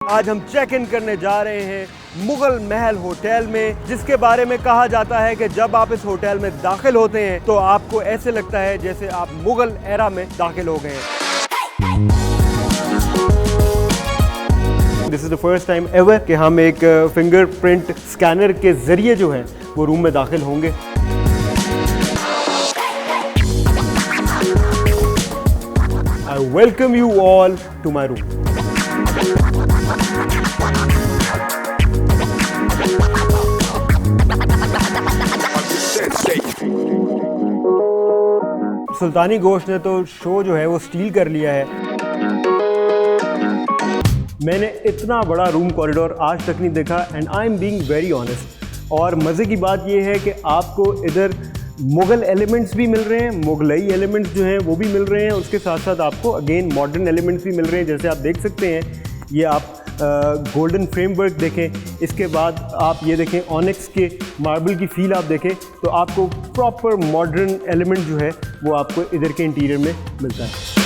आज हम check in करने जा रहे हैं मुगल महल होटल में, जिसके बारे में कहा जाता है कि जब आप इस होटल में दाखिल होते हैं तो आपको ऐसे लगता है जैसे आप मुगल एरा में दाखिल हो गए हैं। This is the first time ever कि हम एक फिंगरप्रिंट स्कैनर के ज़रिए जो है वो रूम में दाखिल होंगे। I welcome you all to my room. सुल्तानी गोश्त ने तो शो जो है वो स्टील कर लिया है। मैंने इतना बड़ा रूम कॉरिडोर आज तक नहीं देखा and I am being very honest. और मज़े की बात ये है कि आपको इधर मुग़ल एलिमेंट्स भी मिल रहे हैं, मुगलई एलिमेंट्स जो हैं वो भी मिल रहे हैं, उसके साथ साथ आपको अगेन मॉडर्न एलिमेंट्स भी मिल रहे हैं। जैसे आप देख सकते हैं ये आप गोल्डन फ्रेमवर्क देखें, इसके बाद आप ये देखें ऑनिक्स के मार्बल की फील आप देखें, तो आपको प्रॉपर मॉडर्न एलिमेंट जो है वो आपको इधर के इंटीरियर में मिलता है।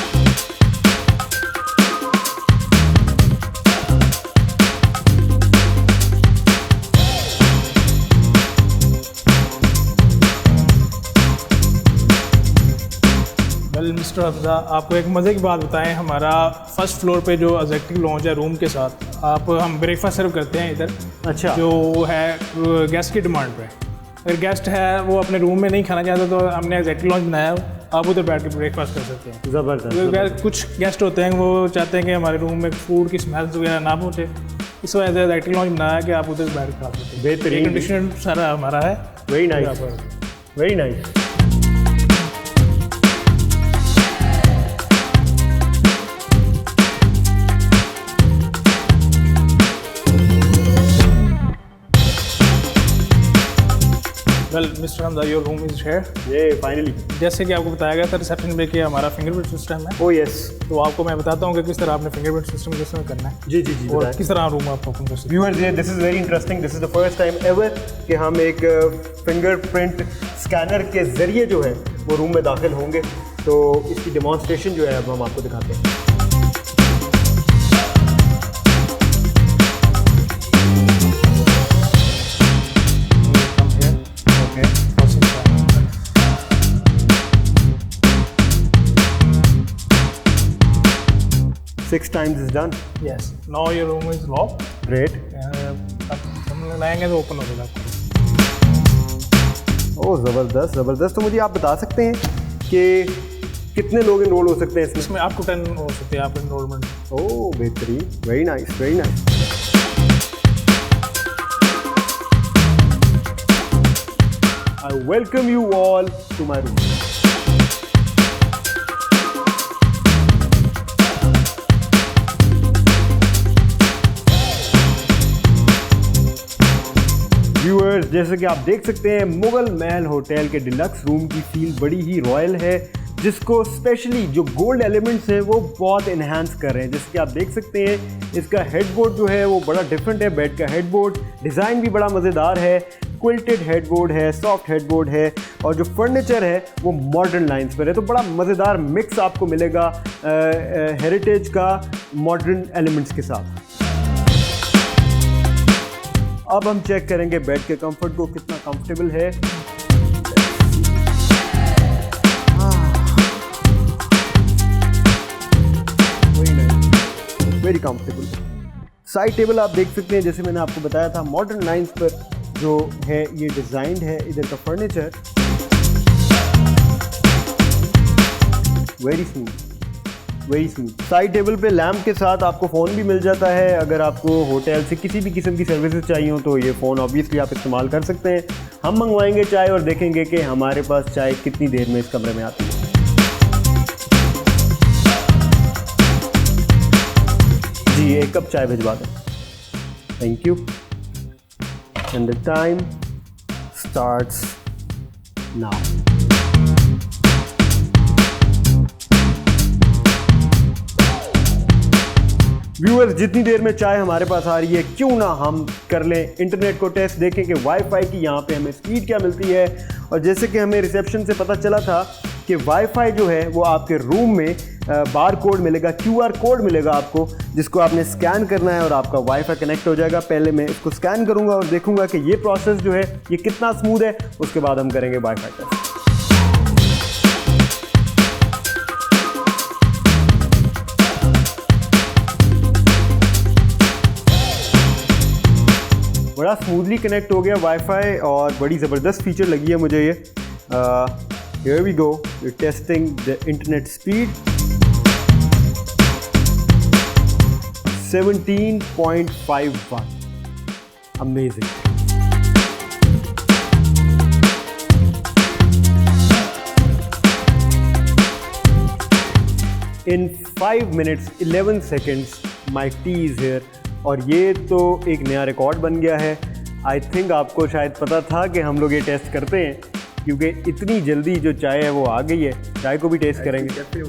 मिस्टर हफ्जा, आपको एक मज़े की बात बताएं, हमारा फर्स्ट फ्लोर पे जो एग्जेक्टिव लॉन्च है रूम के साथ, हम ब्रेकफास्ट सर्व करते हैं इधर। अच्छा। जो है गेस्ट की डिमांड पे, अगर गेस्ट है वो अपने रूम में नहीं खाना चाहता तो हमने एग्जेक्टिव लॉन्च बनाया, आप उधर बैठ के ब्रेकफास्ट कर सकते हैं। ज़बरदस्त। कुछ गेस्ट होते हैं वो चाहते हैं कि हमारे रूम में फूड की स्मेल वगैरह ना पहुँचे, इस वजह से एग्जेक्टिव लॉन्च बनाया कि आप उधर बैठ के खा सकते हैं। बेहतरीन कंडीशन सारा हमारा है। Very nice, very nice. Well mister Hamza, your room is here. ये फाइनली जैसे कि आपको बताया गया था रिसेप्शन पे कि हमारा फिंगरप्रिंट सिस्टम है। Oh yes. तो आपको मैं बताता हूँ कि किस तरह आपने फिंगरप्रिंट सिस्टम किस तरह करना है। जी जी जी, और किस तरह रूम आप ओपन कर सकते हैं। व्यूअर्स, ये this is very interesting. This is the first time ever कि हम एक फिंगरप्रिंट स्कैनर के ज़रिए जो है वो रूम में दाखिल होंगे, तो इसकी डेमॉन्स्ट्रेशन जो है अब हम आपको दिखाते हैं। Six times is done. Yes. Now your room is locked. Great. हम लगाएंगे तो ओपन हो जाएगा। ओह ज़बरदस्त ज़बरदस्त। तो मुझे आप बता सकते हैं कि कितने लोग इनरोल हो सकते हैं इसमें? इसमें आपको 10 हो सकते हैं आप इनरोलमेंट। ओह बेहतरीन, very nice, very nice. I welcome you all to my room. Viewers, जैसे कि आप देख सकते हैं मुगल महल होटल के डिलक्स रूम की फील बड़ी ही रॉयल है, जिसको स्पेशली जो गोल्ड एलिमेंट्स हैं वो बहुत इन्हांस कर रहे हैं। जैसे कि आप देख सकते हैं इसका हेडबोर्ड जो है वो बड़ा डिफरेंट है। बेड का हेडबोर्ड डिज़ाइन भी बड़ा मज़ेदार है, क्विल्टेड हेडबोर्ड है, सॉफ्ट हेडबोर्ड है, और जो फर्नीचर है वो मॉडर्न लाइंस पर है। तो बड़ा मज़ेदार मिक्स आपको मिलेगा हेरिटेज का मॉडर्न एलिमेंट्स के साथ। अब हम चेक करेंगे बेड के कंफर्ट को, कितना कंफर्टेबल है। Very comfortable. साइड टेबल आप देख सकते हैं, जैसे मैंने आपको बताया था मॉडर्न लाइंस पर जो है ये डिज़ाइंड है। इधर का furniture very smooth, very smooth. Side table पे लैम्प के साथ आपको फ़ोन भी मिल जाता है। अगर आपको होटल से किसी भी किस्म की सर्विसेज चाहिए हो तो ये फ़ोन ऑब्वियसली आप इस्तेमाल कर सकते हैं। हम मंगवाएंगे चाय और देखेंगे कि हमारे पास चाय कितनी देर में इस कमरे में आती है। जी, एक कप चाय भिजवा दें। Thank you. And the time starts now. Viewers, जितनी देर में चाय हमारे पास आ रही है, क्यों ना हम कर लें इंटरनेट को टेस्ट, देखें कि वाईफाई की यहाँ पे हमें स्पीड क्या मिलती है। और जैसे कि हमें रिसेप्शन से पता चला था कि वाईफाई जो है वो आपके रूम में बार कोड मिलेगा, QR कोड मिलेगा आपको, जिसको आपने स्कैन करना है और आपका वाईफाई कनेक्ट हो जाएगा। पहले मैं इसको स्कैन करूँगा और देखूँगा कि ये प्रोसेस जो है ये कितना स्मूथ है, उसके बाद हम करेंगे वाईफाई टेस्ट। बड़ा स्मूथली कनेक्ट हो गया वाईफाई और बड़ी ज़बरदस्त फीचर लगी है मुझे ये। Here we go, we are testing the internet speed. 17.51, amazing. In 5 minutes 11 seconds my tea is here। और ये तो एक नया रिकॉर्ड बन गया है। आई थिंक आपको शायद पता था कि हम लोग ये टेस्ट करते हैं, क्योंकि इतनी जल्दी जो चाय है वो आ गई है। चाय को भी टेस्ट करेंगे।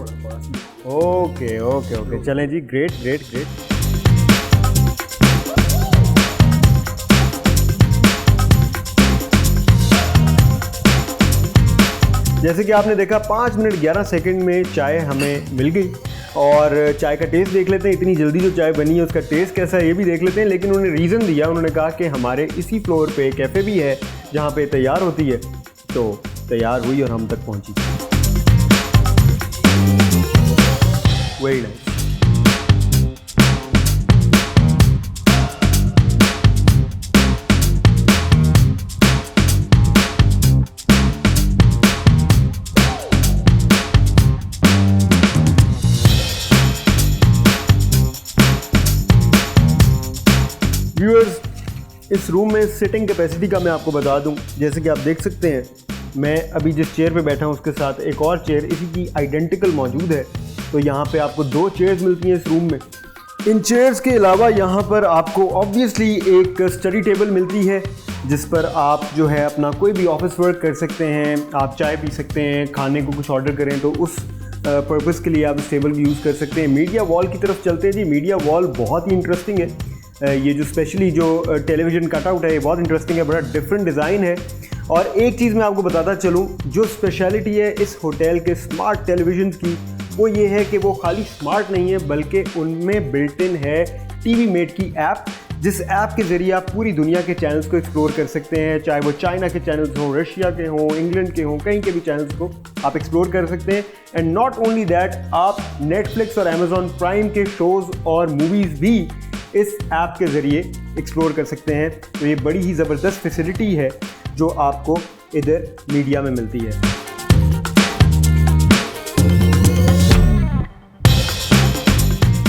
ओके ओके ओके, चलें जी, ग्रेट ग्रेट ग्रेट। जैसे कि आपने देखा 5 मिनट 11 सेकंड में चाय हमें मिल गई। और चाय का टेस्ट देख लेते हैं, इतनी जल्दी जो चाय बनी है उसका टेस्ट कैसा है ये भी देख लेते हैं। लेकिन उन्होंने रीज़न दिया, उन्होंने कहा कि हमारे इसी फ्लोर पे कैफ़े भी है जहाँ पे तैयार होती है। तो तैयार हुई और हम तक पहुँची। Very nice. व्यूअर्स, इस रूम में सिटिंग कैपेसिटी का मैं आपको बता दूं, जैसे कि आप देख सकते हैं मैं अभी जिस चेयर पे बैठा हूं उसके साथ एक और चेयर इसी की आइडेंटिकल मौजूद है। तो यहाँ पे आपको 2 चेयर्स मिलती हैं इस रूम में। इन चेयर्स के अलावा यहाँ पर आपको ऑब्वियसली एक स्टडी टेबल मिलती है, जिस पर आप जो है अपना कोई भी ऑफिस वर्क कर सकते हैं। आप चाय पी सकते हैं, खाने को कुछ ऑर्डर करें तो उस पर्पज़ के लिए आप इस टेबल को यूज़ कर सकते हैं। मीडिया वॉल की तरफ चलते हैं जी। मीडिया वॉल बहुत ही इंटरेस्टिंग है। ये जो स्पेशली जो टेलीविज़न कटआउट है ये बहुत इंटरेस्टिंग है, बड़ा डिफरेंट डिज़ाइन है। और एक चीज़ मैं आपको बताता चलूँ, जो स्पेशलिटी है इस होटल के स्मार्ट टेलीविज़न की, वो ये है कि वो खाली स्मार्ट नहीं है बल्कि उनमें बिल्ट इन है टीवी मेट की ऐप, जिस ऐप के ज़रिए आप पूरी दुनिया के चैनल्स को एक्सप्लोर कर सकते हैं। चाहे वो चाइना के चैनल्स हों, रशिया के हों, इंग्लैंड के हों, कहीं के भी चैनल्स को आप एक्सप्लोर कर सकते हैं। एंड नॉट ओनली दैट, आप नेटफ्लिक्स और अमेजॉन प्राइम के शोज़ और मूवीज़ भी इस ऐप के ज़रिए एक्सप्लोर कर सकते हैं। तो ये बड़ी ही ज़बरदस्त फैसिलिटी है जो आपको इधर मीडिया में मिलती है।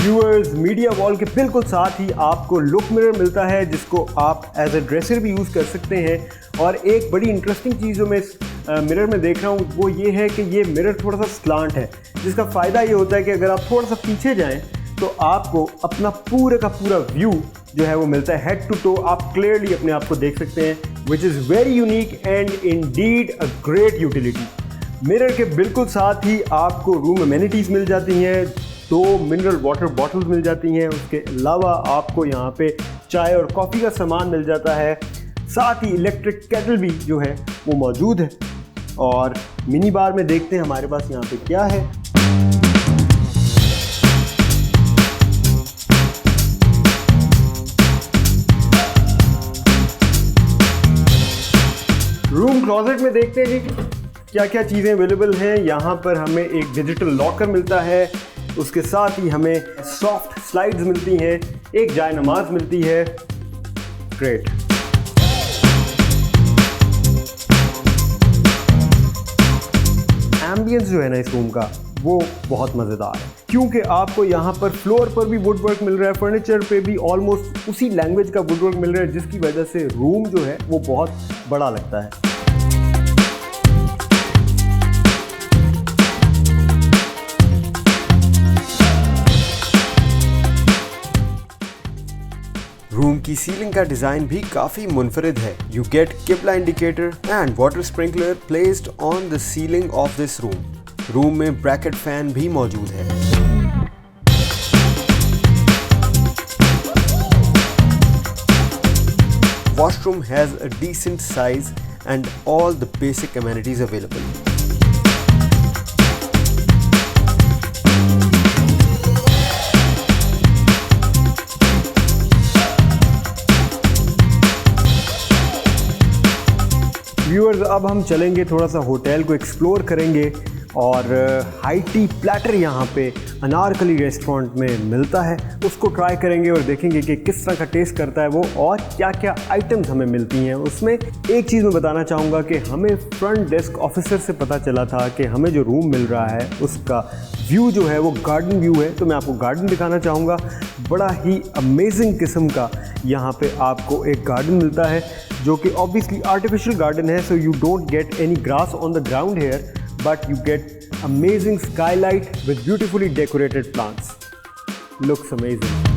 व्यूअर्स, मीडिया वॉल के बिल्कुल साथ ही आपको लुक मिरर मिलता है, जिसको आप एज ए ड्रेसर भी यूज़ कर सकते हैं। और एक बड़ी इंटरेस्टिंग चीज़ जो मैं इस मिरर में देख रहा हूँ वो ये है कि ये मिरर थोड़ा सा स्लांट है, जिसका फ़ायदा ये होता है कि अगर आप थोड़ा सा पीछे जाएँ तो आपको अपना पूरे का पूरा व्यू जो है वो मिलता है, हेड टू टो आप क्लियरली अपने आप को देख सकते हैं, which is very unique and indeed a great utility. Mirror के बिल्कुल साथ ही आपको रूम एमेनिटीज़ मिल जाती हैं, 2 मिनरल वाटर बॉटल्स मिल जाती हैं। उसके अलावा आपको यहाँ पे चाय और कॉफ़ी का सामान मिल जाता है, साथ ही इलेक्ट्रिक केटल भी जो है वो मौजूद है। और मिनी बार में देखते हैं हमारे पास यहाँ पे क्या है। रूम क्लोजेट में देखते हैं जी क्या क्या चीज़ें अवेलेबल हैं। यहाँ पर हमें एक डिजिटल लॉकर मिलता है, उसके साथ ही हमें सॉफ्ट स्लाइड्स मिलती हैं, एक जाय नमाज मिलती है। ग्रेट। एम्बियंस जो है ना इस रूम का वो बहुत मज़ेदार है, क्योंकि आपको यहाँ पर फ्लोर पर भी वुड वर्क मिल रहा है, फर्नीचर पे भी ऑलमोस्ट उसी लैंग्वेज का वुड वर्क मिल रहा है, जिसकी वजह से रूम जो है वो बहुत बड़ा लगता है। रूम की सीलिंग का डिजाइन भी काफी मुनफरिद है। यू गेट किबला indicator and water sprinkler placed on the ceiling of this room. Room में ब्रैकेट फैन भी मौजूद है। washroom has a decent size and all the basic amenities available. Viewers, अब हम चलेंगे थोड़ा सा होटल को एक्सप्लोर करेंगे और हाई टी प्लेटर यहाँ पे अनारकली रेस्टोरेंट में मिलता है, उसको ट्राई करेंगे और देखेंगे कि किस तरह का टेस्ट करता है वो और क्या क्या आइटम्स हमें मिलती हैं उसमें। एक चीज़ मैं बताना चाहूँगा कि हमें फ्रंट डेस्क ऑफिसर से पता चला था कि हमें जो रूम मिल रहा है उसका व्यू जो है वो गार्डन व्यू है, तो मैं आपको गार्डन दिखाना चाहूँगा। बड़ा ही अमेजिंग किस्म का यहाँ पे आपको एक गार्डन मिलता है जो कि ऑब्वियसली आर्टिफिशियल गार्डन है, so you don't get any grass on the ground here, but you get amazing skylight with beautifully decorated plants. Looks amazing.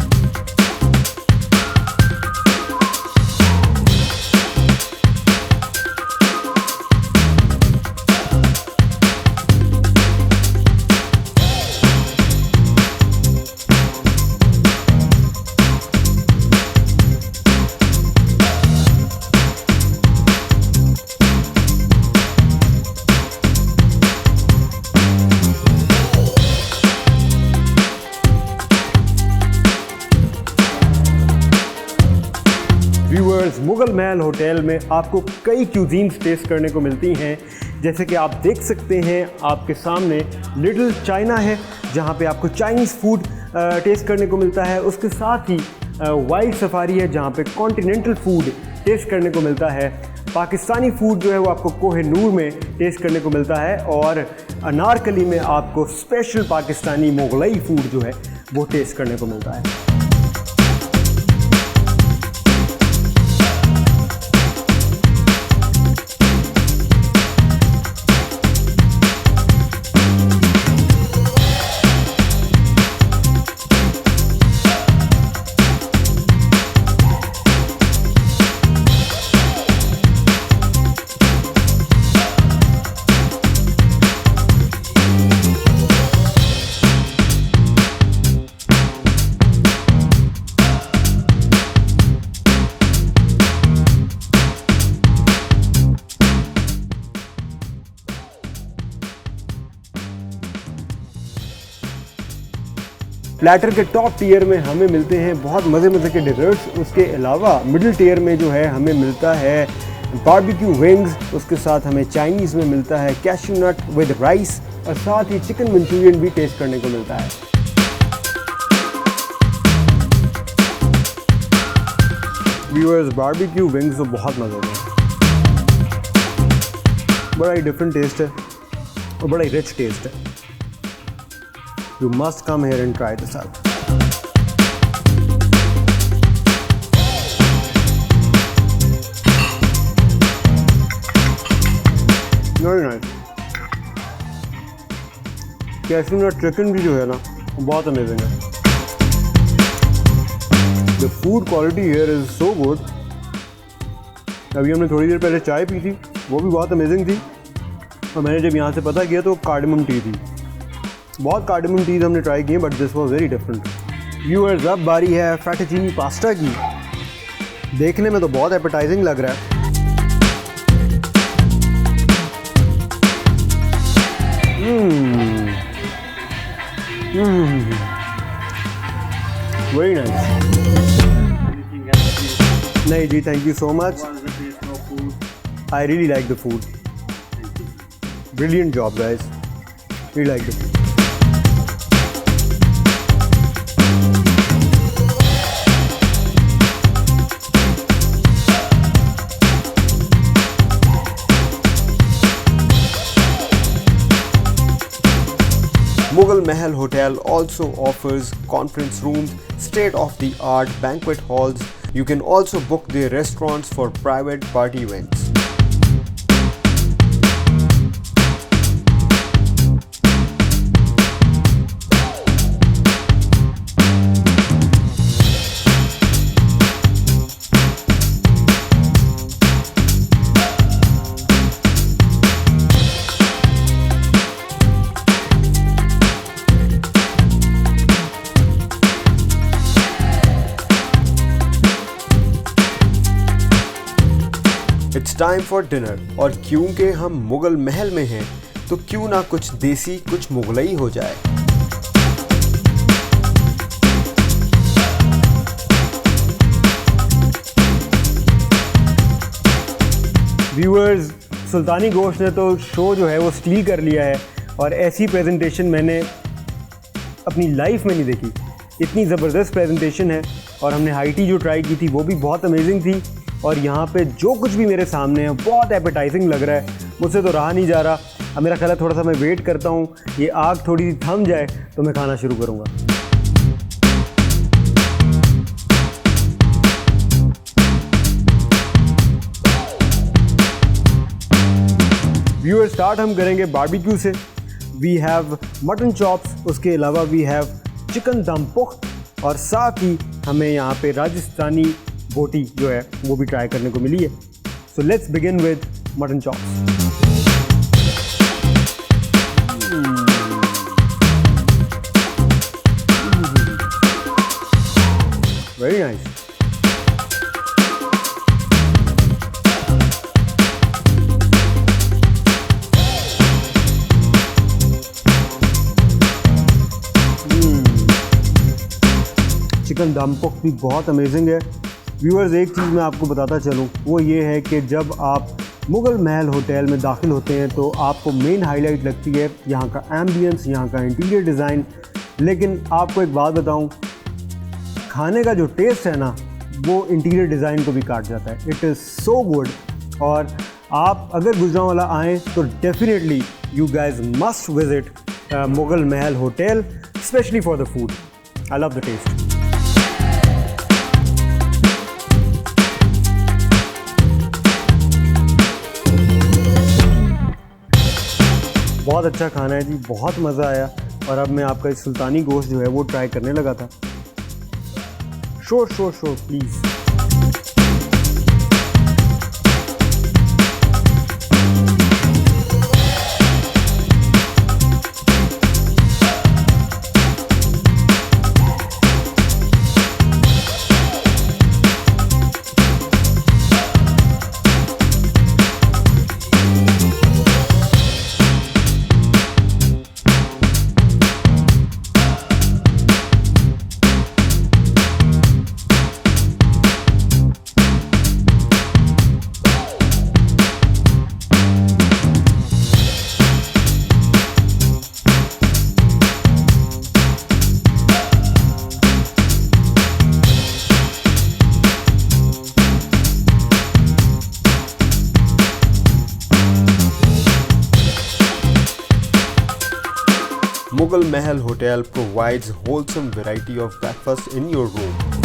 Viewers, Mughal Mahal hotel में आपको कई क्यूजीन्स टेस्ट करने को मिलती हैं, जैसे कि आप देख सकते हैं आपके सामने लिटिल चाइना है जहां पे आपको चाइनीज़ फूड टेस्ट करने को मिलता है। उसके साथ ही वाइल्ड सफारी है जहां पे कॉन्टिनेंटल फूड टेस्ट करने को मिलता है। पाकिस्तानी फूड जो है वो आपको कोहिनूर में टेस्ट करने को मिलता है और अनारकली में आपको स्पेशल पाकिस्तानी मुगलई फूड जो है वो टेस्ट करने को मिलता है। प्लेटर के टॉप टियर में हमें मिलते हैं बहुत मज़े के डिज़र्ट्स। उसके अलावा मिडिल टियर में जो है हमें मिलता है बारबेक्यू विंग्स, उसके साथ हमें चाइनीज़ में मिलता है कैश्यू नट विद राइस और साथ ही चिकन मंचूरियन भी टेस्ट करने को मिलता है। व्यूअर्स, बारबेक्यू विंग्स तो बहुत मज़े के हैं, बड़ा ही डिफरेंट टेस्ट है और बड़ा ही रिच टेस्ट है। You must come here and try this out. Very nice. Cashew nut chicken भी जो है ना बहुत अमेजिंग है। The food quality here is so good. अभी हमने थोड़ी देर पहले चाय पी थी, वो भी बहुत अमेजिंग थी और मैंने जब यहाँ से पता किया तो कार्डमम टी थी। बहुत कार्डमम टीज हमने ट्राई किए but this was very different. Viewers, अब बारी है फेटुचीनी पास्ता की। देखने में तो बहुत एपेटाइजिंग लग रहा है। Very nice. नहीं जी, thank you so much. I really like the food. Brilliant job guys, really like the food. Mughal Mahal Hotel also offers conference rooms, state-of-the-art banquet halls. You can also book their restaurants for private party events. It's time for dinner, और क्योंकि हम मुगल महल में हैं तो क्यों ना कुछ देसी कुछ मुगलई हो जाए। व्यूअर्स, सुल्तानी गोश्त ने तो शो जो है वो स्टील कर लिया है, और ऐसी प्रेजेंटेशन मैंने अपनी लाइफ में नहीं देखी। इतनी ज़बरदस्त प्रेजेंटेशन है, और हमने हाई टी जो ट्राई की थी वो भी बहुत अमेजिंग थी, और यहाँ पे जो कुछ भी मेरे सामने है बहुत एपेटाइजिंग लग रहा है। मुझसे तो रहा नहीं जा रहा। अब मेरा ख्याल है थोड़ा सा मैं वेट करता हूँ, ये आग थोड़ी सी थम जाए तो मैं खाना शुरू करूँगा। व्यूअर, स्टार्ट हम करेंगे बारबेक्यू से। वी हैव मटन चॉप्स, उसके अलावा वी हैव चिकन दम पुख्त, और साथ ही हमें यहाँ पे राजस्थानी बोटी जो है वो भी ट्राई करने को मिली है। So let's begin with mutton chops. Very nice. Chicken दम पुख्त भी बहुत अमेजिंग है। व्यूअर्स, एक चीज़ मैं आपको बताता चलूँ, वो ये है कि जब आप मुगल महल होटल में दाखिल होते हैं तो आपको मेन हाईलाइट लगती है यहाँ का एम्बियंस, यहाँ का इंटीरियर डिज़ाइन। लेकिन आपको एक बात बताऊँ, खाने का जो टेस्ट है ना वो इंटीरियर डिज़ाइन को भी काट जाता है। It is so good. और आप अगर गुजरांवाला आएँ तो definitely you guys must visit Mughal Mahal hotel, specially for the food. I love the taste. बहुत अच्छा खाना है जी, बहुत मज़ा आया। और अब मैं आपका इस सुल्तानी गोश्त जो है वो ट्राई करने लगा था। शोर please. Mughal Mahal Hotel provides wholesome variety of breakfast in your room.